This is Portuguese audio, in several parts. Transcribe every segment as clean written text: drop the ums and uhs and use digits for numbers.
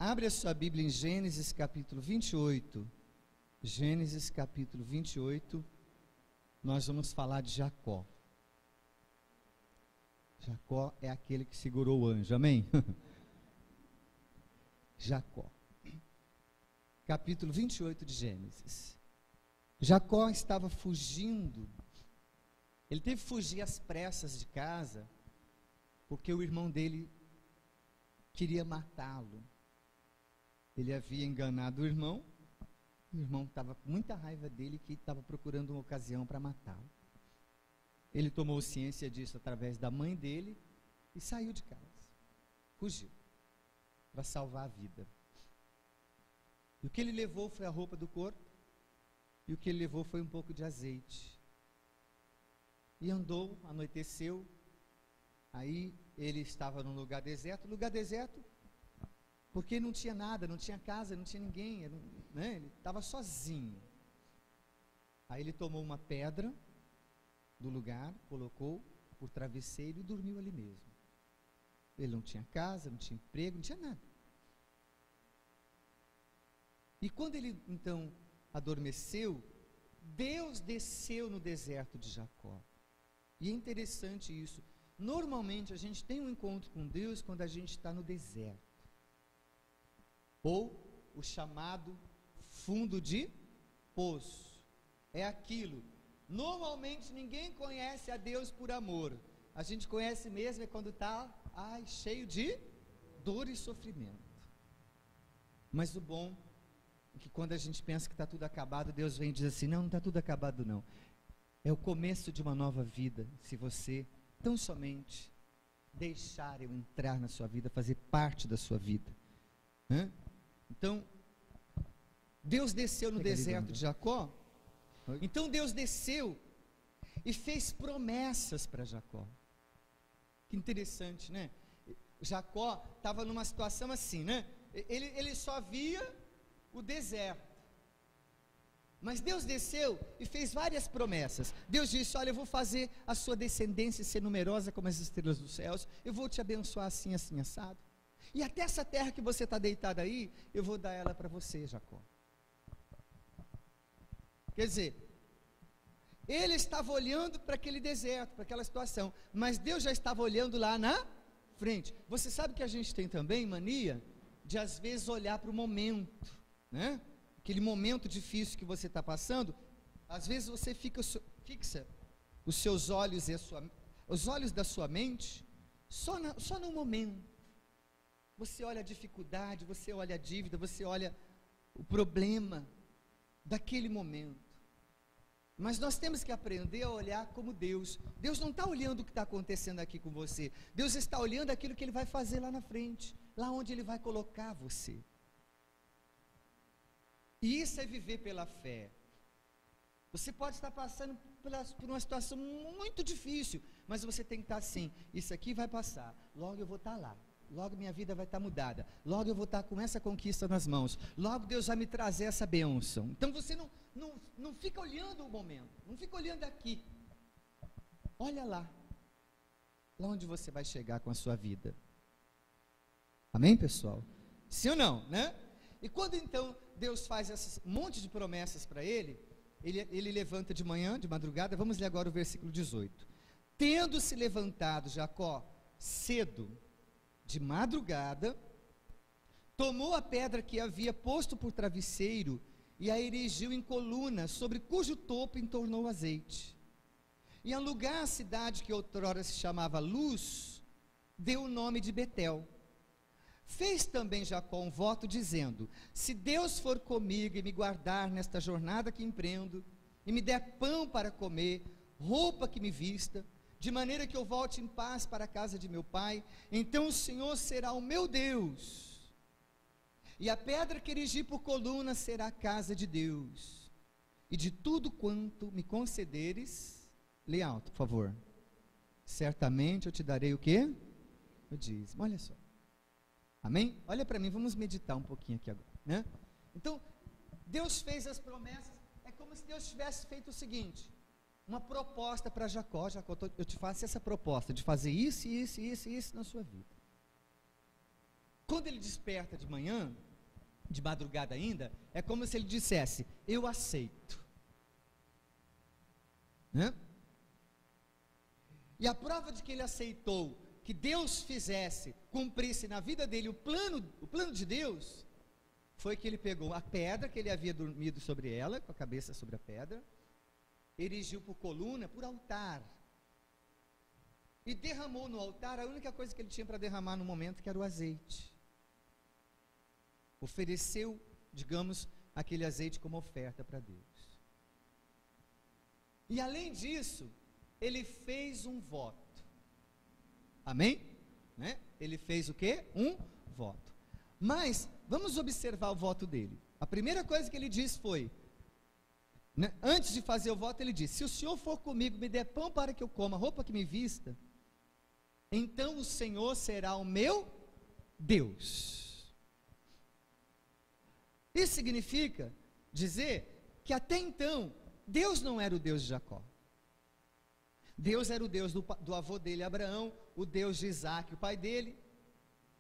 Abre a sua Bíblia em Gênesis capítulo 28. Gênesis capítulo 28. Nós vamos falar de Jacó. Jacó é aquele que segurou o anjo, amém? Jacó. Capítulo 28 de Gênesis. Jacó estava fugindo. Ele teve que fugir às pressas de casa, porque o irmão dele queria matá-lo. Ele havia enganado o irmão estava com muita raiva dele, que estava procurando uma ocasião para matá-lo. Ele tomou ciência disso através da mãe dele e saiu de casa. Fugiu para salvar a vida. E o que ele levou foi a roupa do corpo, e o que ele levou foi um pouco de azeite. E andou, anoiteceu, aí ele estava num lugar deserto, porque não tinha nada, não tinha casa, não tinha ninguém, ele estava sozinho. Aí ele tomou uma pedra do lugar, colocou por travesseiro e dormiu ali mesmo. Ele não tinha casa, não tinha emprego, não tinha nada. E quando ele então adormeceu, Deus desceu no deserto de Jacó. E é interessante isso. Normalmente a gente tem um encontro com Deus quando a gente está no deserto, ou o chamado fundo de poço. É aquilo. Normalmente ninguém conhece a Deus por amor. A gente conhece mesmo é quando está cheio de dor e sofrimento. Mas o bom é que quando a gente pensa que está tudo acabado, Deus vem e diz assim: não está tudo acabado não. É o começo de uma nova vida, se você tão somente deixar eu entrar na sua vida, fazer parte da sua vida. Então, Deus desceu no deserto de Jacó. Então Deus desceu e fez promessas para Jacó. Que interessante, né? Jacó estava numa situação assim, né? Ele só via o deserto. Mas Deus desceu e fez várias promessas. Deus disse: olha, eu vou fazer a sua descendência ser numerosa como as estrelas dos céus. Eu vou te abençoar assim, assim, assado. E até essa terra que você está deitado aí, eu vou dar ela para você, Jacó. Quer dizer, ele estava olhando para aquele deserto, para aquela situação, mas Deus já estava olhando lá na frente. Você sabe que a gente tem também mania de às vezes olhar para o momento, né? Aquele momento difícil que você está passando, às vezes você fixa os seus olhos e os olhos da sua mente só no momento. Você olha a dificuldade, você olha a dívida, você olha o problema daquele momento. Mas nós temos que aprender a olhar como Deus. Deus não está olhando o que está acontecendo aqui com você. Deus está olhando aquilo que Ele vai fazer lá na frente, lá onde Ele vai colocar você. E isso é viver pela fé. Você pode estar passando por uma situação muito difícil, mas você tem que estar assim: isso aqui vai passar, logo eu vou estar lá. Logo minha vida vai estar mudada. Logo eu vou estar com essa conquista nas mãos. Logo Deus vai me trazer essa bênção. Então você não fica olhando o momento. Não fica olhando aqui. Olha lá. Lá onde você vai chegar com a sua vida. Amém, pessoal? Sim ou não, né? E quando então Deus faz esse monte de promessas para ele levanta de manhã, de madrugada. Vamos ler agora o versículo 18. Tendo se levantado Jacó cedo, de madrugada, tomou a pedra que havia posto por travesseiro e a erigiu em coluna, sobre cujo topo entornou azeite. E ao lugar a cidade que outrora se chamava Luz, deu o nome de Betel. Fez também Jacó um voto dizendo: se Deus for comigo e me guardar nesta jornada que empreendo, e me der pão para comer, roupa que me vista, de maneira que eu volte em paz para a casa de meu pai, então o Senhor será o meu Deus, e a pedra que erigi por coluna será a casa de Deus, e de tudo quanto me concederes, lê alto, por favor, certamente eu te darei o quê? O dízimo. Olha só, amém? Olha para mim, vamos meditar um pouquinho aqui agora, né? Então, Deus fez as promessas, é como se Deus tivesse feito o seguinte: uma proposta para Jacó: Jacó, eu te faço essa proposta de fazer isso, isso, isso, isso na sua vida. Quando ele desperta de manhã, de madrugada ainda, é como se ele dissesse: eu aceito. Né? E a prova de que ele aceitou que Deus fizesse, cumprisse na vida dele o plano de Deus, foi que ele pegou a pedra que ele havia dormido sobre ela, com a cabeça sobre a pedra, erigiu por coluna, por altar, e derramou no altar a única coisa que ele tinha para derramar no momento, que era o azeite. Ofereceu, digamos, aquele azeite como oferta para Deus. E além disso, ele fez um voto. Amém? Né? Ele fez o quê? Um voto. Mas, vamos observar o voto dele. A primeira coisa que ele disse foi, né, antes de fazer o voto, ele disse: se o Senhor for comigo, me dê pão para que eu coma, roupa que me vista, então o Senhor será o meu Deus. Isso significa dizer que até então, Deus não era o Deus de Jacó. Deus era o Deus do avô dele, Abraão, o Deus de Isaac, o pai dele,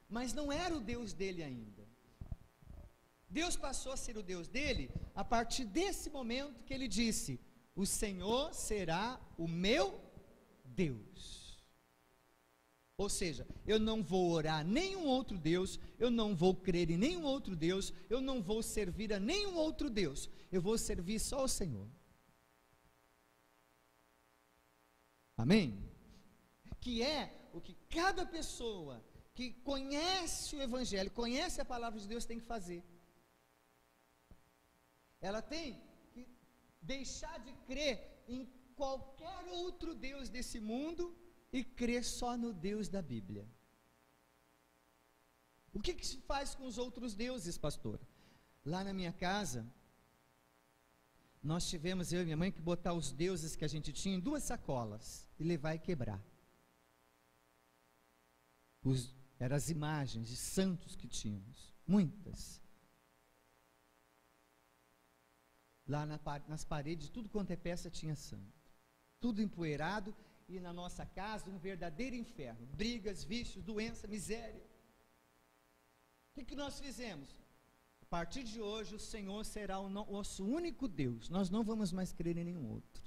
mas não era o Deus dele ainda. Deus passou a ser o Deus dele a partir desse momento que ele disse: o Senhor será o meu Deus. Ou seja, eu não vou orar a nenhum outro Deus, eu não vou crer em nenhum outro Deus, eu não vou servir a nenhum outro Deus, eu vou servir só ao Senhor. Amém? Que é o que cada pessoa que conhece o Evangelho, conhece a palavra de Deus, tem que fazer. Ela tem que deixar de crer em qualquer outro Deus desse mundo e crer só no Deus da Bíblia. O que se faz com os outros deuses, pastor? Lá na minha casa, nós tivemos, eu e minha mãe, que botar os deuses que a gente tinha em 2 sacolas e levar e quebrar. Eram as imagens de santos que tínhamos, muitas. Lá nas paredes, tudo quanto é peça tinha santo. Tudo empoeirado, e na nossa casa um verdadeiro inferno. Brigas, vícios, doença, miséria. O que nós fizemos? A partir de hoje o Senhor será o nosso único Deus. Nós não vamos mais crer em nenhum outro.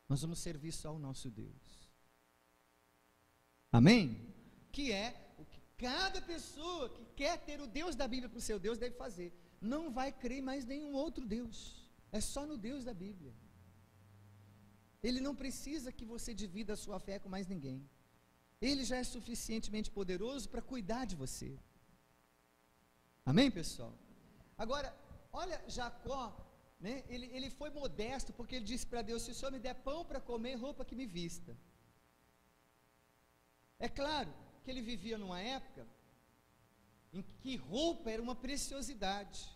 Nós vamos servir só ao nosso Deus. Amém? Que é o que cada pessoa que quer ter o Deus da Bíblia para o seu Deus deve fazer. Não vai crer em mais nenhum outro Deus. É só no Deus da Bíblia. Ele não precisa que você divida a sua fé com mais ninguém. Ele já é suficientemente poderoso para cuidar de você. Amém, pessoal? Agora, olha, Jacó, né, ele foi modesto, porque ele disse para Deus: se o Senhor me der pão para comer, roupa que me vista. É claro que ele vivia numa época em que roupa era uma preciosidade.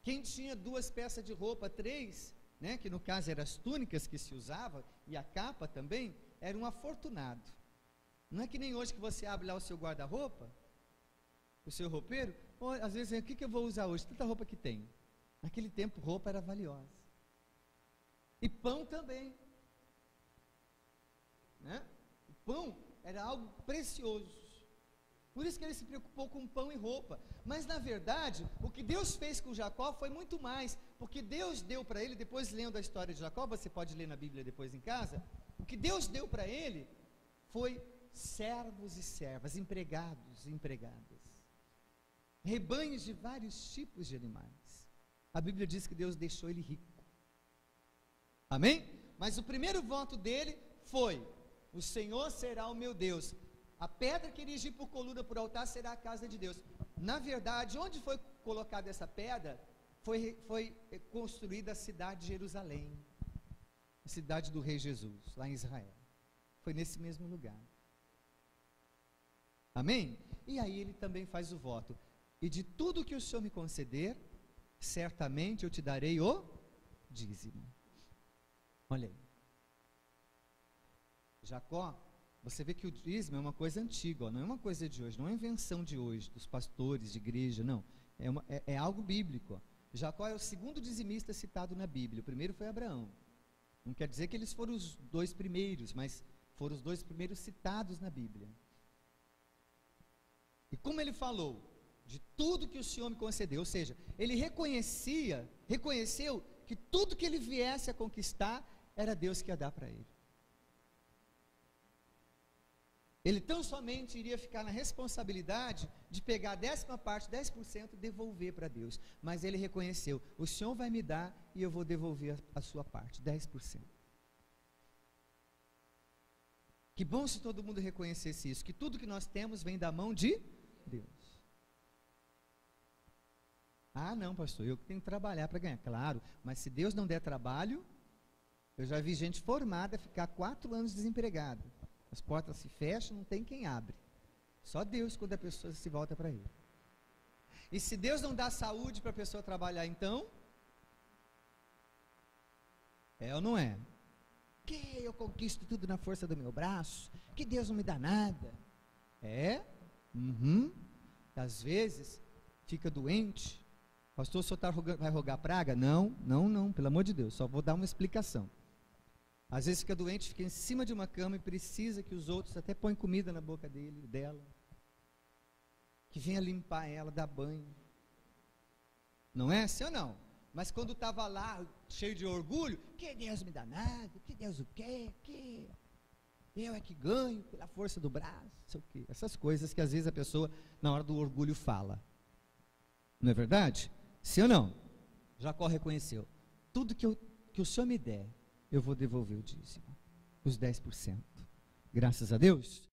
Quem tinha 2 peças de roupa, 3, né, que no caso eram as túnicas que se usava, e a capa também, era um afortunado. Não é que nem hoje que você abre lá o seu guarda-roupa, o seu roupeiro, ou às vezes, o que eu vou usar hoje? Tanta roupa que tem. Naquele tempo, roupa era valiosa. E pão também. Né? O pão era algo precioso. Por isso que ele se preocupou com pão e roupa. Mas na verdade, o que Deus fez com Jacó foi muito mais, porque Deus deu para ele, depois lendo a história de Jacó, você pode ler na Bíblia depois em casa, o que Deus deu para ele foi servos e servas, empregados e empregadas, rebanhos de vários tipos de animais. A Bíblia diz que Deus deixou ele rico. Amém? Mas o primeiro voto dele foi: o Senhor será o meu Deus. A pedra que erigi por coluna por altar será a casa de Deus. Na verdade, onde foi colocada essa pedra, foi construída a cidade de Jerusalém, a cidade do rei Jesus, lá em Israel. Foi nesse mesmo lugar. Amém? E aí ele também faz o voto: e de tudo que o Senhor me conceder, certamente eu te darei o dízimo. Olha aí. Jacó, você vê que o dízimo é uma coisa antiga, ó, não é uma coisa de hoje, não é invenção de hoje, dos pastores, de igreja, não. É algo bíblico. Ó. Jacó é o segundo dizimista citado na Bíblia. O primeiro foi Abraão. Não quer dizer que eles foram os 2 primeiros, mas foram os 2 primeiros citados na Bíblia. E como ele falou, de tudo que o Senhor me concedeu, ou seja, ele reconheceu que tudo que ele viesse a conquistar, era Deus que ia dar para ele. Ele tão somente iria ficar na responsabilidade de pegar a 10ª parte, 10% e devolver para Deus. Mas ele reconheceu, o Senhor vai me dar e eu vou devolver a sua parte, 10%. Que bom se todo mundo reconhecesse isso, que tudo que nós temos vem da mão de Deus. Ah, não, pastor, eu tenho que trabalhar para ganhar. Claro, mas se Deus não der trabalho, eu já vi gente formada ficar 4 anos desempregada. As portas se fecham, não tem quem abre. Só Deus quando a pessoa se volta para Ele. E se Deus não dá saúde para a pessoa trabalhar, então? É ou não é? Que eu conquisto tudo na força do meu braço, que Deus não me dá nada. É? Às vezes, fica doente. Pastor, o senhor vai rogar praga? Não, pelo amor de Deus, só vou dar uma explicação. Às vezes fica doente, fica em cima de uma cama e precisa que os outros até põem comida na boca dela, que venha limpar ela, dar banho. Não é assim ou não? Mas quando estava lá, cheio de orgulho, que Deus me dá nada, que Deus o quê, que eu é que ganho pela força do braço, não sei o quê. Essas coisas que às vezes a pessoa, na hora do orgulho, fala. Não é verdade? Sim ou não? Jacó reconheceu, tudo que o Senhor me der, eu vou devolver o dízimo, os 10%. Graças a Deus.